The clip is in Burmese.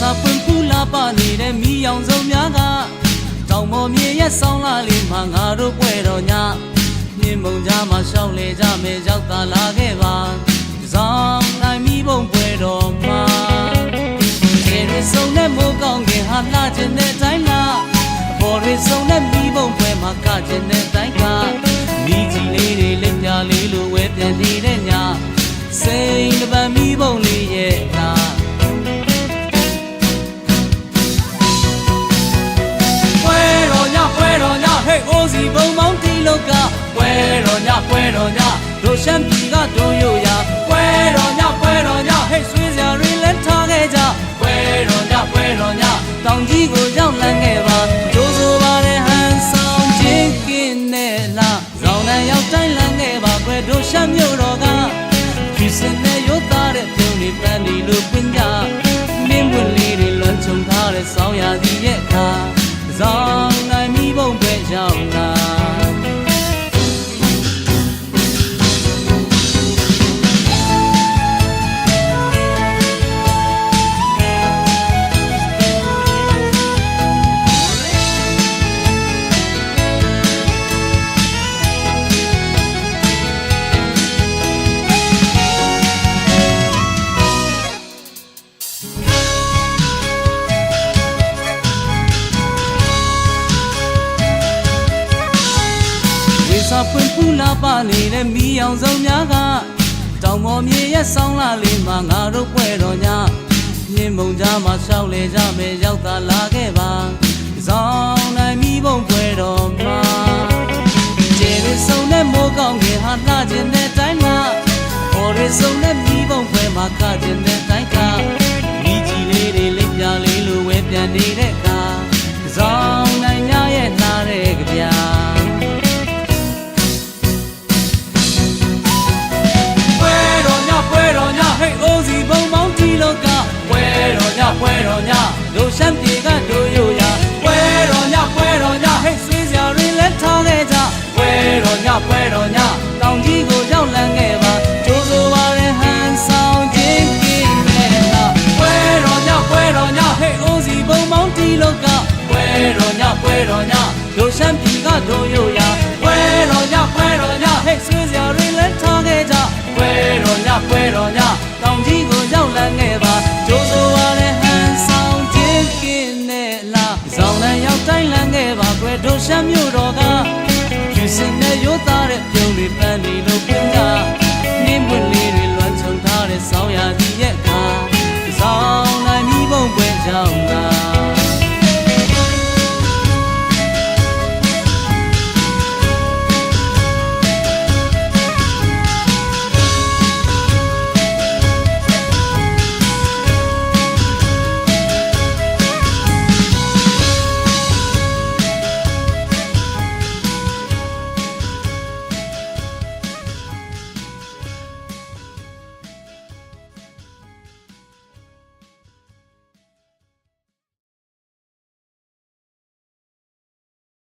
စာပွင့်ပူလာပါနေတဲ့မိအောင်စုံများကတောင်ပေါ်မြေရဲ့ဆောင်းလာလေးမှာငါတို့ပွဲတော်ညမြင်းမုံကြားမှာရှောင်းလေကြမယ်ရောက်သာလာခဲ့ပါဇောင်းနိုင်မိဘုံပွဲတော်မှာကျေရဆုံနဲ့မိုးကောင်းခင်ဟာလာခြင်းတဲ့တိုင်းလားအပေါ်ရဆုံနဲ့မိဘုံပွဲမှာကခြင်းတဲ့တိုင်းကမိကြီးလေးတွေလက်ပြလေးလိုဝဲပြန်နေတဲ့ညစိန်တပံမိဘုံလေးရဲ့နာပွဲတော်ညဟဲ့အိုးစီဘုံမောင်းတီလောကပွဲတော်ညတို့ရှမ်းပြည်ကတို့ရိုရပွဲတော်ညဟဲ့ဆွေးစရာတွေလက်ထားခဲ့ကြပွဲတော်ညတောင်ကြီးကိုရောက်လန်းခဲ့ပါကျိုးဆိုပါတဲ့ဟန်ဆောင်ချင်းကင်းနဲ့လားဇောင်းနဲ့ရောက်တိုင်းလန်းခဲ့ပါကွယ်တို့ရှမ်းမြို့တော်ကဒီစင်နဲ့ရုပ်သားတဲ့ပြုံးလေးပန်းဒီလိုပင်ကြမင်းပွင့်လေးတွေလွန်ချုံထားတဲ့ဆောင်းရာသီရဲ့အခါဇောင်းနိုင်မိဘုံပဲရောက်လာစာပွင့်ပူလာပါနေတဲ့မိအောင်စုံများကတောင်ပေါ်မြေရဲ့ဆောင်းလာလေးမှာငါတို့ပွဲတော်ညမြင်းမုံကြားမှာရှောက်လေကြမယ်ရောက်သာလာခဲ့ပါဇောင်းနိုင်မိဘုံပွဲတော်မှာကျေရဆုံနဲ့မိုးကောင်းခင်ဟာလာခြင်းတဲ့တိုင်းမှာအော်ရဆုံနဲ့မိဘုံပွဲမှာကခြင်းတဲ့တိုင်းကမိကြီးလေးတွေလက်ပြလေးလိုဝဲပြန်နေတဲ့အခါဇောင်းနိုင်ညရဲ့နားတဲ့ကြပြဟဲ့အိုးစီဘုံမောင်းတီလောကပွဲတော်ညတို့ရှမ်းပြည်ကတို့ရိုရပွဲတော်ညဟဲ့ဆွေးစရာတွေလက်ထားခဲ့ကြပွဲတော်ညတောင်ကြီးကိုရောက်လန်းခဲ့ပါကျိုးဆိုပါတဲ့ဟန်ဆောင်ချင်းကင်းနဲ့လားပွဲတော်ညဟဲ့အိုးစီဘုံမောင်းတီလောကပွဲတော်ညတို့ရှမ်းပြည်ကတို့